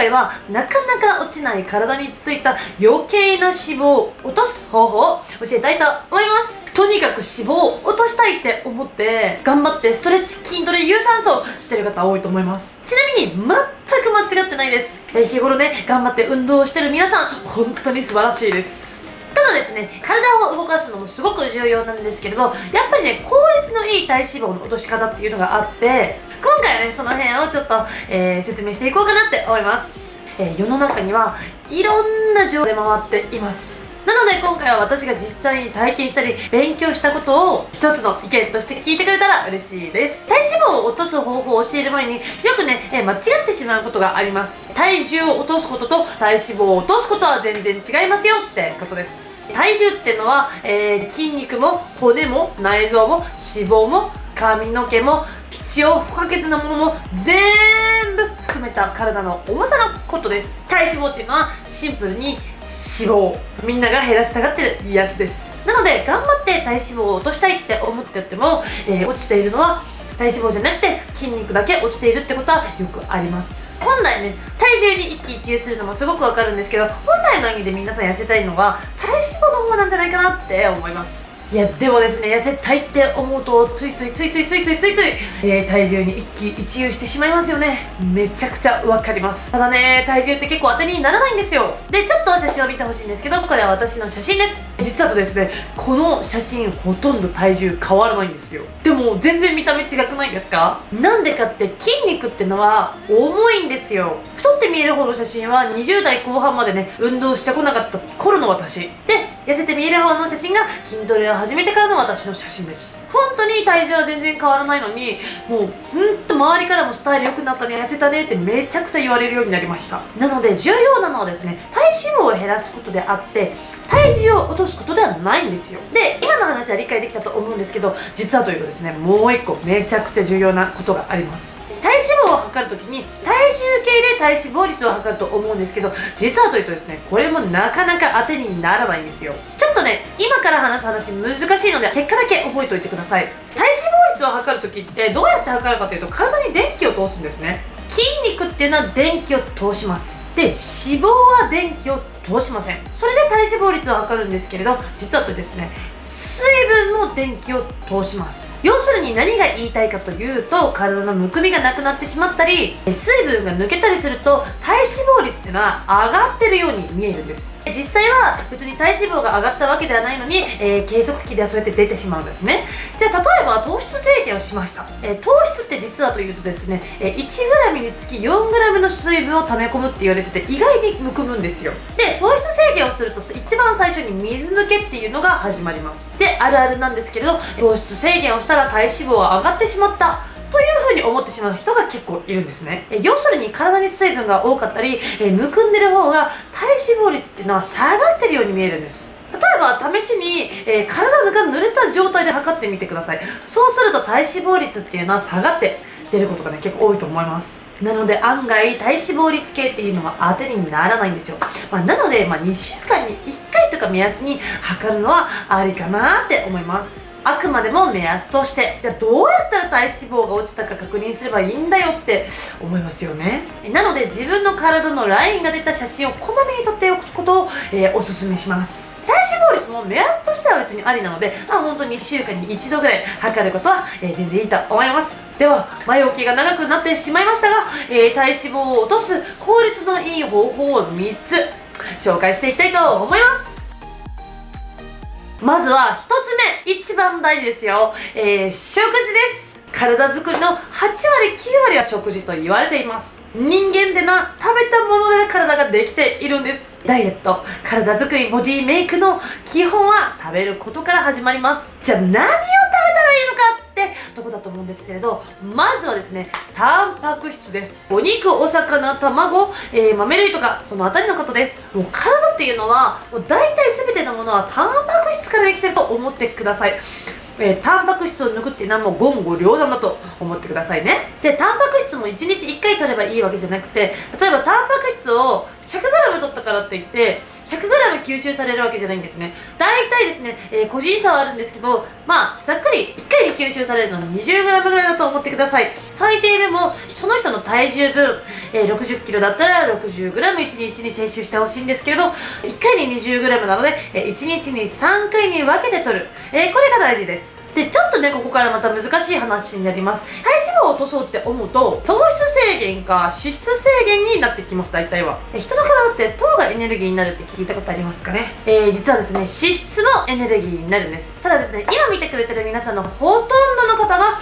回はなかなか落ちない体についた余計な脂肪を落とす方法を教えたいと思います。とにかく脂肪を落としたいって思って頑張ってストレッチ、筋トレ、有酸素をしてる方多いと思います。ちなみに全く間違ってないです。日頃ね頑張って運動をしてる皆さん本当に素晴らしいです。ただですね、体を動かすのもすごく重要なんですけれど、やっぱりね効率のいい体脂肪の落とし方っていうのがあって、今回はねその辺をちょっと、説明していこうかなって思います。世の中にはいろんな情報で回っています。なので今回は私が実際に体験したり勉強したことを一つの意見として聞いてくれたら嬉しいです。体脂肪を落とす方法を教える前によくね、間違ってしまうことがあります。体重を落とすことと体脂肪を落とすことは全然違いますよってことです。体重っていうのは、筋肉も骨も内臓も脂肪も髪の毛も必要不可欠なものも全部含めた体の重さのことです。体脂肪っていうのはシンプルに脂肪、みんなが減らしたがってるやつです。なので頑張って体脂肪を落としたいって思ってても、落ちているのは体脂肪じゃなくて筋肉だけ落ちているってことはよくあります。本来ね体重に一喜一憂するのもすごくわかるんですけど、本来の意味で皆さん痩せたいのは体脂肪の方なんじゃないかなって思います。いやでもですね、痩せたいって思うとついつい体重に一喜一憂してしまいますよね。めちゃくちゃわかります。ただね体重って結構当てにならないんですよ。でちょっと写真を見てほしいんですけど、これは私の写真です。実はとですね、この写真ほとんど体重変わらないんですよ。でも全然見た目違くないですか？なんでかって筋肉ってのは重いんですよ。太って見える方の写真は20代後半までね運動してこなかった頃の私で、痩せて見える方の写真が筋トレを始めてからの私の写真です。本当に体重は全然変わらないのに、もう周りからもスタイル良くなったね、痩せたねってめちゃくちゃ言われるようになりました。なので重要なのはですね、体脂肪を減らすことであって体重を落とすことではないんですよ。で今の話は理解できたと思うんですけど、実はというとですね、もう一個めちゃくちゃ重要なことがあります。体脂肪を測るときに体重計で体脂肪率を測ると思うんですけど、実はというとですね、これもなかなか当てにならないんですよ。ちょっとね今から話す話難しいので結果だけ覚えておいてください。体脂肪率を測るときってどうやって測るかというと、体に電気を通すんですね。筋肉っていうのは電気を通します。で脂肪は電気を通しません。それで体脂肪率を測るんですけれど、実はとですね、水分も電気を通します。要するに何が言いたいかというと、体のむくみがなくなってしまったり水分が抜けたりすると体脂肪率っていうのは上がってるように見えるんです。実際は別に体脂肪が上がったわけではないのに、計測器ではそうやって出てしまうんですね。じゃあ例えば糖質制限をしました。糖質って実はというとですね、1g につき 4g の水分を溜め込むって言われてて、意外にむくむんですよ。で糖質制限をすると一番最初に水抜けっていうのが始まります。であるあるなんですけれど、糖質制限をしたら体脂肪が上がってしまったというふうに思ってしまう人が結構いるんですね。要するに体に水分が多かったり、むくんでる方が体脂肪率っていうのは下がってるように見えるんです。例えば試しに、体が濡れた状態で測ってみてください。そうすると体脂肪率っていうのは下がって出ることがね結構多いと思います。なので案外体脂肪率計っていうのは当てにならないんですよ。なので、2週間に1回とか目安に測るのはありかなって思います。あくまでも目安として、じゃあどうやったら体脂肪が落ちたか確認すればいいんだよって思いますよね。なので自分の体のラインが出た写真をこまめに撮っておくことを、おすすめします。体脂肪率も目安としては別にありなので、本当に1週間に1度ぐらい測ることは、全然いいと思います。では前置きが長くなってしまいましたが、体脂肪を落とす効率のいい方法を3つ紹介していきたいと思います。まずは1つ目、一番大事ですよ、食事です。体作りの8割9割は食事と言われています。人間ってのは食べたもので体ができているんです。ダイエット、体作り、ボディメイクの基本は食べることから始まります。じゃあ何を食べたらいいのかってとこだと思うんですけれど、まずはですね、タンパク質です。お肉、お魚、卵、豆類とかそのあたりのことです。もう体っていうのはもう大体全てのものはタンパク質からできてると思ってください。タンパク質を抜くっていうのはもう言語両断だと思ってくださいね。でタンパク質も1日1回取ればいいわけじゃなくて、例えばタンパク質を 100g 取ったからって言って 100g 吸収されるわけじゃないんですね。大体ですね、個人差はあるんですけど、まあざっくり1回に吸収されるのは 20g ぐらいだと思ってください。最低でもその人の体重分、60キロだったら 60g 1日に摂取してほしいんですけれど、1回に 20g なので、1日に3回に分けて取る、これが大事です。で、ちょっとね、ここからまた難しい話になります。体脂肪を落とそうって思うと、糖質制限か脂質制限になってきます、大体は。人の体って糖がエネルギーになるって聞いたことありますかね。実はですね、脂質もエネルギーになるんです。ただですね、今見てくれてる皆さんのほとんどの方が、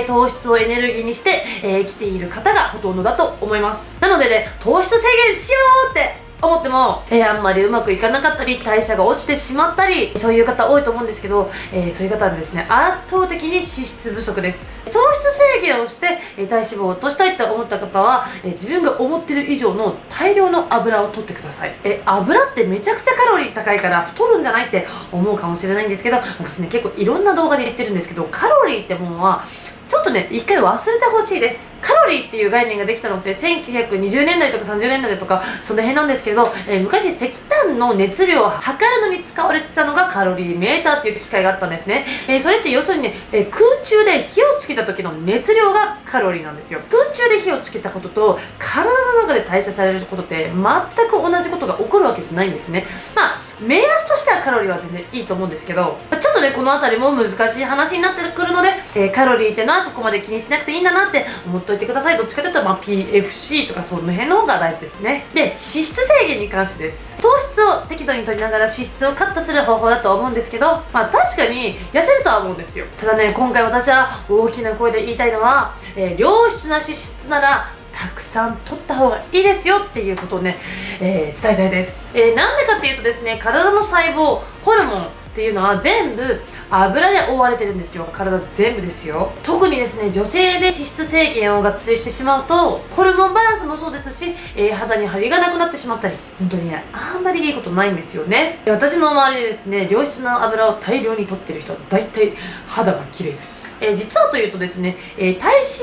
糖質をエネルギーにして、生きている方がほとんどだと思います。なのでね、糖質制限しようって思っても、あんまりうまくいかなかったり代謝が落ちてしまったり、そういう方多いと思うんですけど、そういう方はですね、圧倒的に脂質不足です。糖質制限をして、体脂肪を落としたいって思った方は、自分が思ってる以上の大量の油を取ってください。油ってめちゃくちゃカロリー高いから太るんじゃないって思うかもしれないんですけど、私ね、結構いろんな動画で言ってるんですけど、カロリーってものはちょっとね、一回忘れてほしいです。カロリーっていう概念ができたのって1920年代とか30年代とかその辺なんですけれど、昔石炭の熱量を測るのに使われてたのがカロリーメーターっていう機械があったんですね。それって要するにね、空中で火をつけた時の熱量がカロリーなんですよ。空中で火をつけたことと体の中で代謝されることって全く同じことが起こるわけじゃないんですね。まあ目安としてはカロリーは全然いいと思うんですけど、ちょっとね、この辺りも難しい話になってくるので、カロリーっていうのはそこまで気にしなくていいんだなって思っといてください。どっちかというと、PFC とかその辺の方が大事ですね。で、脂質制限に関してです。糖質を適度に取りながら脂質をカットする方法だと思うんですけど、確かに痩せるとは思うんですよ。ただね、今回私は大きな声で言いたいのは、良質な脂質ならたくさん取った方がいいですよっていうことをね、伝えたいです。なんでかっていうとですね、体の細胞、ホルモンっていうのは全部油で覆われてるんですよ。体全部ですよ。特にですね、女性で脂質制限をがっつりしてしまうとホルモンバランスもそうですし、肌に張りがなくなってしまったり、本当にね、あんまりいいことないんですよね。私の周りでですね、良質な油を大量に取ってる人は大体肌が綺麗です。実はというとですね、体脂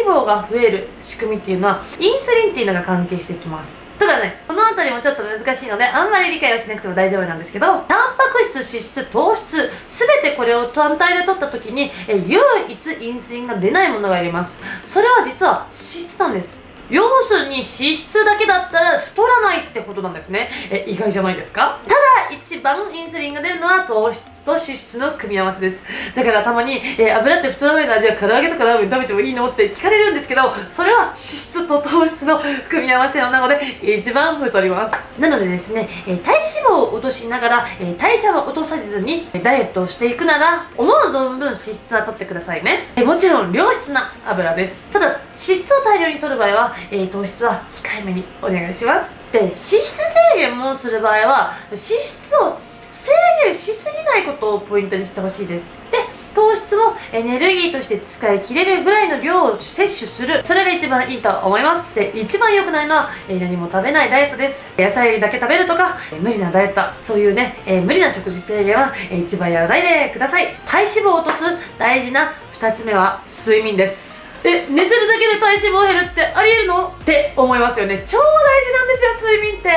肪が増える仕組みっていうのはインスリンっていうのが関係してきます。ただね、この辺りもちょっと難しいのであんまり理解はしなくても大丈夫なんですけど、タンパク質、脂質、糖質、全てこれを単体で取った時に唯一インスリンが出ないものがあります。それは実は脂質なんです。要するに脂質だけだったら太らないってことなんですね。意外じゃないですか。ただ一番インスリンが出るのは糖質と脂質の組み合わせです。だからたまに、油って太らないのはじゃあ唐揚げとかラーメン食べてもいいのって聞かれるんですけど、それは脂質と糖質の組み合わせなので一番太ります。なのでですね、体脂肪を落としながら、代謝は落とさずにダイエットをしていくなら思う存分脂質は取ってくださいね。もちろん良質な油です。ただ脂質を大量に取る場合は糖質は控えめにお願いします。で、脂質制限もする場合は脂質を制限しすぎないことをポイントにしてほしいです。で、糖質もエネルギーとして使い切れるぐらいの量を摂取する、それが一番いいと思います。で、一番良くないのは何も食べないダイエットです。野菜だけ食べるとか無理なダイエット、そういうね、無理な食事制限は一番やらないでください。体脂肪を落とす大事な2つ目は睡眠です。寝てるだけで体脂肪減るってありえるのって思いますよね。超大事なんですよ、睡眠って。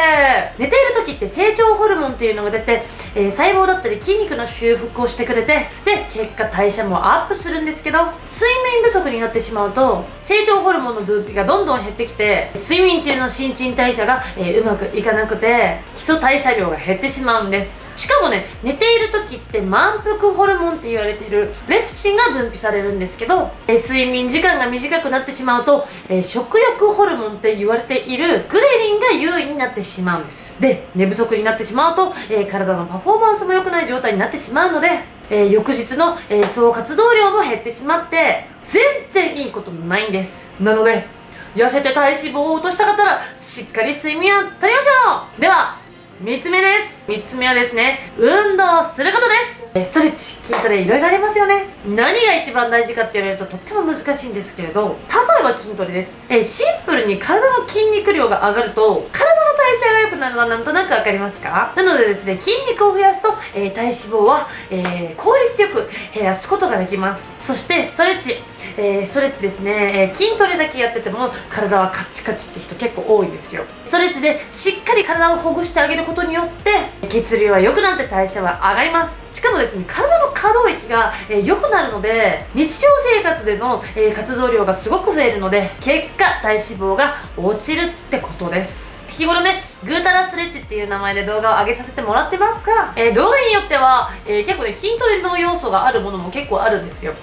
寝ている時って成長ホルモンっていうのが出て、細胞だったり筋肉の修復をしてくれて、で結果代謝もアップするんですけど、睡眠不足になってしまうと成長ホルモンの分泌がどんどん減ってきて、睡眠中の新陳代謝が、うまくいかなくて基礎代謝量が減ってしまうんです。しかもね、寝ている時って満腹ホルモンって言われているレプチンが分泌されるんですけど、睡眠時間が短くなってしまうと、食欲ホルモンって言われているグレリンが優位になってしまうんです。で、寝不足になってしまうと、体のパフォーマンスも良くない状態になってしまうので、翌日の、総活動量も減ってしまって全然いいことないんです。なので痩せて体脂肪を落としたかったらしっかり睡眠をとりましょう。では3つ目です。3つ目はですね、運動することです。ストレッチ、筋トレいろいろありますよね。何が一番大事かって言われるととっても難しいんですけれど、例えば筋トレです。シンプルに体の筋肉量が上がると体の代謝が良くなるのはなんとなくわかりますか？なのでですね、筋肉を増やすと、体脂肪は、効率よく減らすことができます。そしてストレッチ、ストレッチですね、筋トレだけやってても体はカッチカチって人結構多いんですよ。ストレッチでしっかり体をほぐしてあげることによって血流は良くなって代謝は上がります。しかもですね、体の可動域が良くなるので、日常生活での活動量がすごく増えるので、結果体脂肪が落ちるってことです。日頃ね、ぐーたらストレッチっていう名前で動画を上げさせてもらってますが、動画によっては、結構ね、筋トレの要素があるものも結構あるんですよ。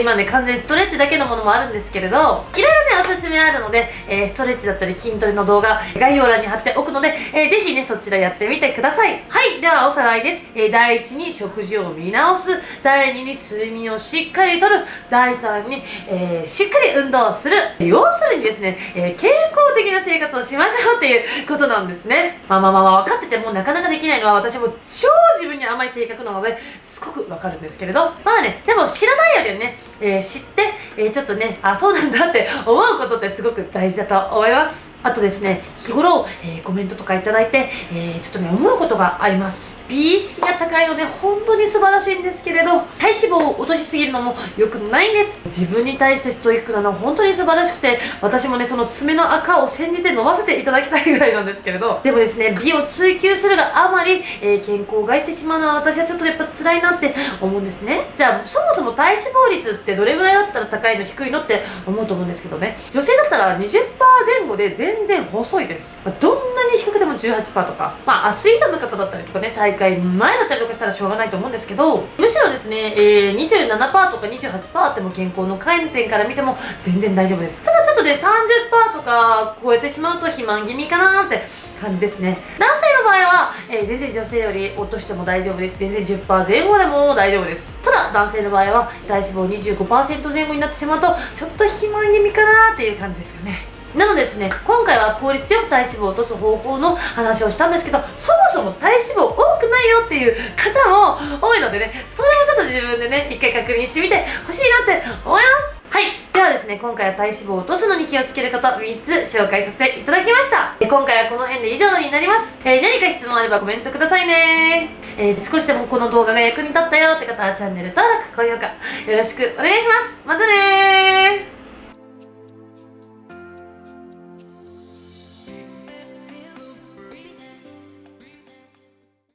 まあね、完全ストレッチだけのものもあるんですけれど、いろいろね、おすすめあるので、ストレッチだったり筋トレの動画、概要欄に貼っておくので、ぜひね、そちらやってみてください。はい、ではおさらいです。第1に食事を見直す。第2に睡眠をしっかりとる。第3に、しっかり運動する。要するにですね、健康的な生活をしましょうっていうことなんですね。まあ分かっててもなかなかできないのは私も超自分に甘い性格なのですごくわかるんですけれど、まあね、でも知らないよりはね、知って、ちょっとね、あ、そうなんだって思うことってすごく大事だと思います。あとですね、日頃、コメントとかいただいて、ちょっとね、思うことがあります。美意識が高いので本当に素晴らしいんですけれど、体脂肪を落としすぎるのも良くないんです。自分に対してストイックなのは本当に素晴らしくて、私もね、その爪の赤を煎じて飲ませていただきたいぐらいなんですけれど、でもですね、美を追求するがあまり、健康を害してしまうのは私はちょっとやっぱ辛いなって思うんですね。じゃあ、そもそも体脂肪率ってどれぐらいだったら高いの低いのって思うと思うんですけどね、女性だったら 20% 前後で全然細いです。どんなに低くても 18% とか、アスリートの方だったりとかね、大会前だったりとかしたらしょうがないと思うんですけど、むしろですね、27% とか 28% あっても健康の観点から見ても全然大丈夫です。ただちょっとね、30% とか超えてしまうと肥満気味かなーって感じですね。男性の場合は、全然女性より落としても大丈夫です。全然 10% 前後でも大丈夫です。ただ男性の場合は体脂肪 25% 前後になってしまうとちょっと肥満気味かなーっていう感じですかね。なのでですね、今回は効率よく体脂肪を落とす方法の話をしたんですけど、そもそも体脂肪多くないよっていう方も多いのでね、それもちょっと自分でね、一回確認してみてほしいなって思います。はい。ではですね、今回は体脂肪を落とすのに気をつけること3つ紹介させていただきました。今回はこの辺で以上になります。何か質問あればコメントくださいね。少しでもこの動画が役に立ったよって方はチャンネル登録、高評価よろしくお願いします。またねー。